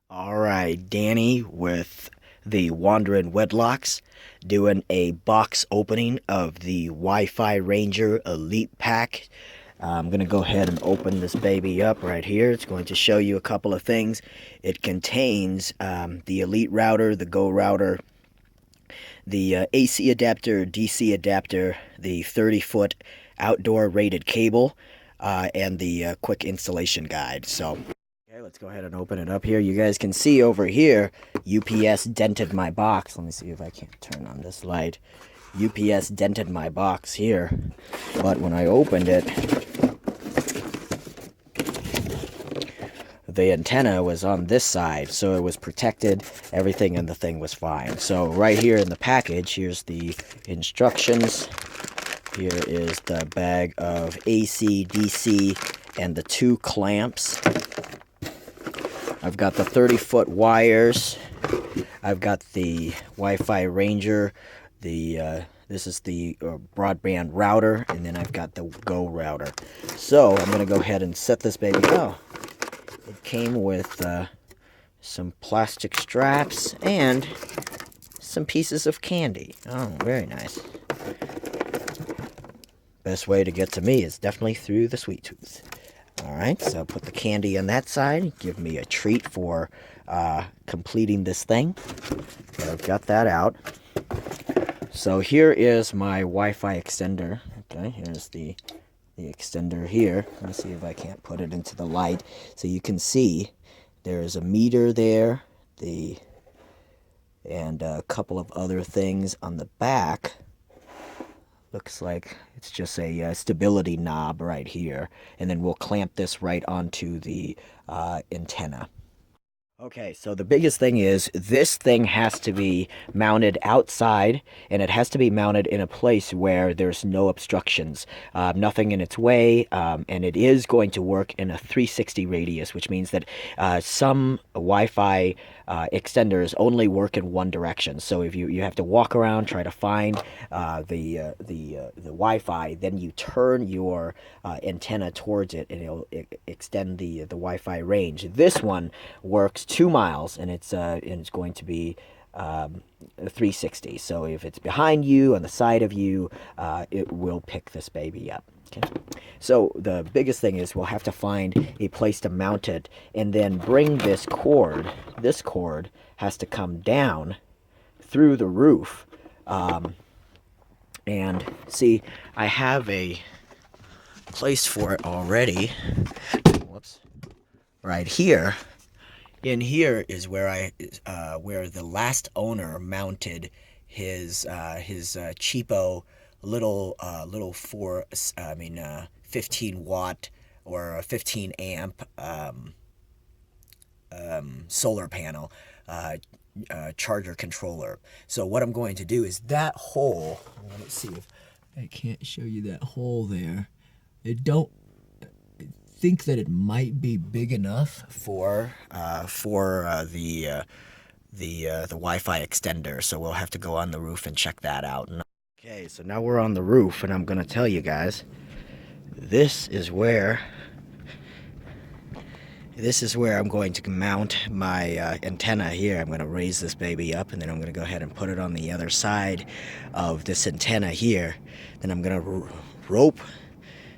All right, Danny with the Wandering Wedlocks doing a box opening of the Wi-Fi Ranger Elite pack. I'm going to go ahead and open this baby up right here. It's going to show you a couple of things. It contains the Elite router, the Go router, the AC adapter, DC adapter, the 30-foot outdoor rated cable, and the quick installation guide. So okay, let's go ahead and open it up here. You guys can see over here, UPS dented my box. Let me see if I can turn on this light. UPS dented my box here, but when I opened it, the antenna was on this side, so it was protected. Everything in the thing was fine. So right here in the package, here's the instructions. Here is the bag of AC, DC, and the 2 clamps. I've got the 30-foot wires. I've got the Wi-Fi Ranger. This is the broadband router, and then I've got the Go router. So I'm going to go ahead and set this baby. Oh, it came with some plastic straps and some pieces of candy. Oh, very nice. Best way to get to me is definitely through the sweet tooth. Alright, so put the candy on that side. Give me a treat for completing this thing. So I've got that out. So here is my Wi-Fi extender. Okay, here's the extender here. Let me see if I can't put it into the light. So you can see there's a meter there, and a couple of other things on the back. Looks like it's just a stability knob right here. And then we'll clamp this right onto the antenna. Okay, so the biggest thing is this thing has to be mounted outside, and it has to be mounted in a place where there's no obstructions, nothing in its way, and it is going to work in a 360 radius, which means that some Wi-Fi extenders only work in one direction. So if you have to walk around, try to find the Wi-Fi, then you turn your antenna towards it, and it'll extend the Wi-Fi range. This one works 2 miles, and it's going to be 360. So if it's behind you, on the side of you, it will pick this baby up. Okay. So the biggest thing is we'll have to find a place to mount it, and then bring this cord. This cord has to come down through the roof. And see, I have a place for it already. Whoops. Right here. In here is where where the last owner mounted his cheapo little 15 watt or a 15 amp solar panel charger controller. So what I'm going to do is that hole. Let's see if I can't show you that hole there. I don't think that it might be big enough for the Wi-Fi extender. So we'll have to go on the roof and check that out. Okay, so now we're on the roof, and I'm gonna tell you guys, this is where I'm going to mount my antenna here. I'm going to raise this baby up, and then I'm going to go ahead and put it on the other side of this antenna here. Then I'm going to rope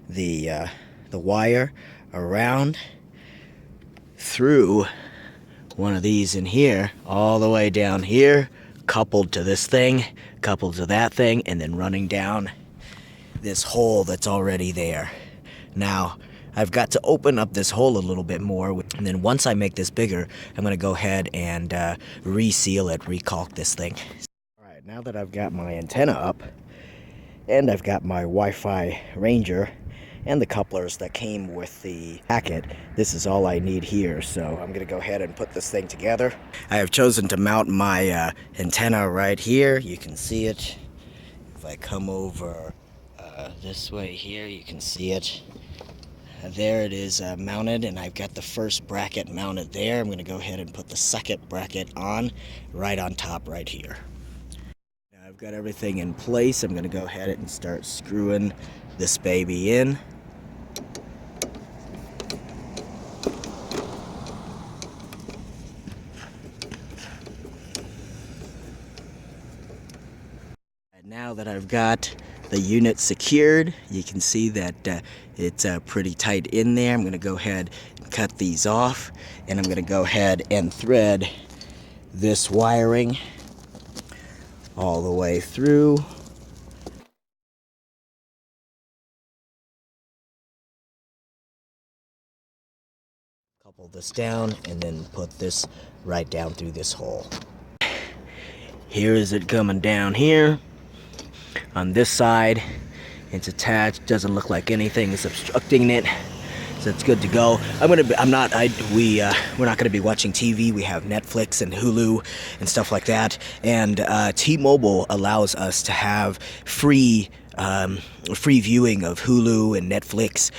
the wire around through one of these in here, all the way down here, coupled to this thing, coupled to that thing, and then running down this hole that's already there. Now, I've got to open up this hole a little bit more, and then once I make this bigger, I'm going to go ahead and reseal it, recalk this thing. Alright, now that I've got my antenna up, and I've got my Wi-Fi Ranger, and the couplers that came with the packet, this is all I need here. So I'm going to go ahead and put this thing together. I have chosen to mount my antenna right here. You can see it. If I come over this way here, you can see it. There it is mounted, and I've got the first bracket mounted there. I'm going to go ahead and put the second bracket on, right on top right here. Now I've got everything in place. I'm going to go ahead and start screwing this baby in. Now that I've got the unit secured, you can see that it's pretty tight in there. I'm going to go ahead and cut these off, and I'm going to go ahead and thread this wiring all the way through. Couple this down and then put this right down through this hole. Here is it coming down here. On this side, it's attached. Doesn't look like anything is obstructing it, so it's good to go. We're not gonna be watching TV. We have Netflix and Hulu and stuff like that. And T-Mobile allows us to have free viewing of Hulu and Netflix,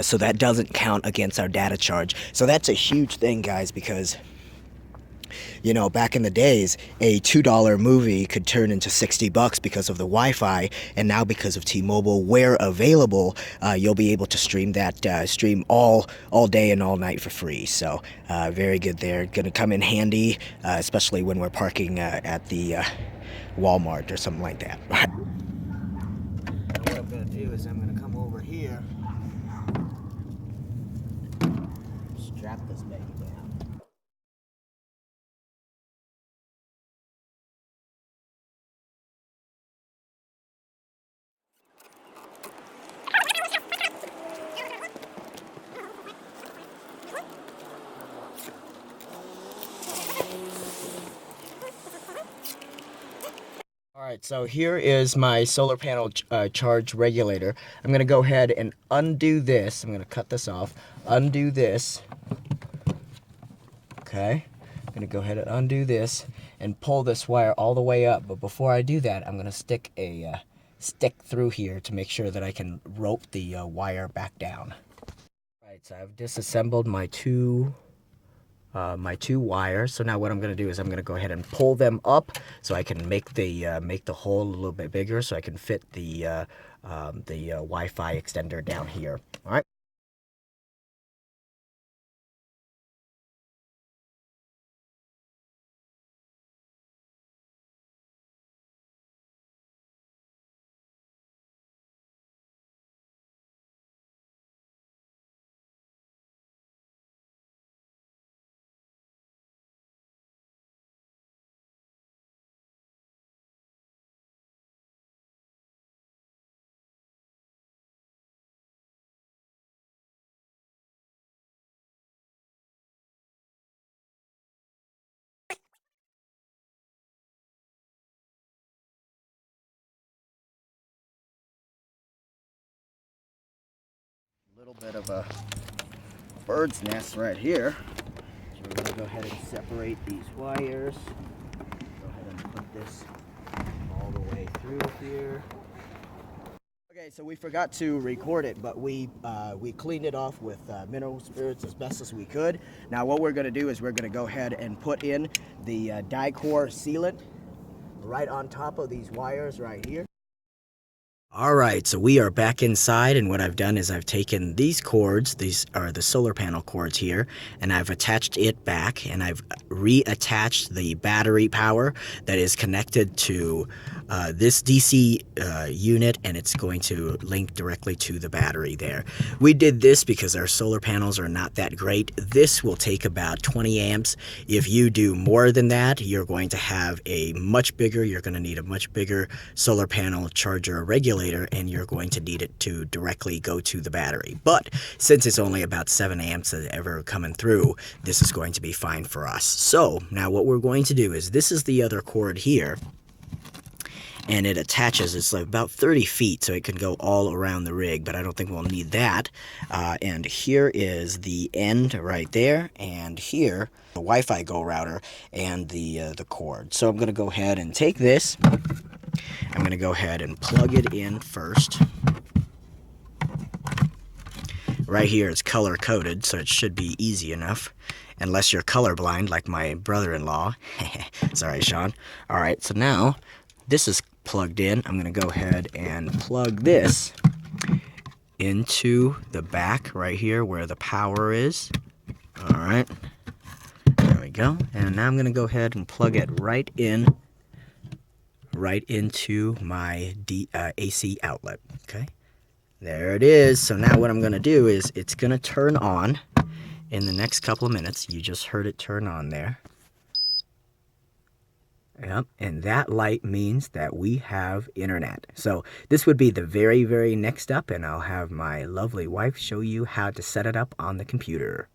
so that doesn't count against our data charge. So that's a huge thing, guys, because you know, back in the days, a $2 movie could turn into $60 because of the Wi-Fi, and now because of T-Mobile, where available, you'll be able to stream that stream all day and all night for free. So very good there. Going to come in handy, especially when we're parking at the Walmart or something like that. What I'm going to do is I'm going to come over here, strap this baby down. Alright, so here is my solar panel charge regulator. I'm going to go ahead and undo this. I'm going to cut this off. Undo this. Okay. I'm going to go ahead and undo this and pull this wire all the way up. But before I do that, I'm going to stick a stick through here to make sure that I can rope the wire back down. Alright, so I've disassembled my two wires. So now what I'm going to do is I'm going to go ahead and pull them up so I can make the hole a little bit bigger so I can fit the Wi-Fi extender down here. All right. Little bit of a bird's nest right here. So we're going to go ahead and separate these wires. Go ahead and put this all the way through here. Okay, so we forgot to record it, but we cleaned it off with mineral spirits as best as we could. Now what we're going to do is we're going to go ahead and put in the die-core sealant right on top of these wires right here. Alright, so we are back inside, and what I've done is I've taken these cords, these are the solar panel cords here, and I've attached it back, and I've reattached the battery power that is connected to this DC unit, and it's going to link directly to the battery there. We did this because our solar panels are not that great. This will take about 20 amps. If you do more than that, you're going to have you're going to need a much bigger solar panel charger regulator, and you're going to need it to directly go to the battery. But since it's only about 7 amps ever coming through, this is going to be fine for us. So now what we're going to do is, this is the other cord here, and it attaches. It's like about 30 feet, so it can go all around the rig, but I don't think we'll need that. And here is the end right there, and here the Wi-Fi Go router and the cord. So I'm going to go ahead and take this. I'm going to go ahead and plug it in first. Right here it's color coded, so it should be easy enough, unless you're colorblind like my brother-in-law. Sorry, Sean. All right, so now this is plugged in. I'm going to go ahead and plug this into the back right here where the power is. All right, there we go. And now I'm going to go ahead and plug it right right into my AC outlet. Okay, there it is. So now what I'm going to do is it's going to turn on in the next couple of minutes. You just heard it turn on there. Yep, and that light means that we have internet. So this would be the very next step, and I'll have my lovely wife show you how to set it up on the computer.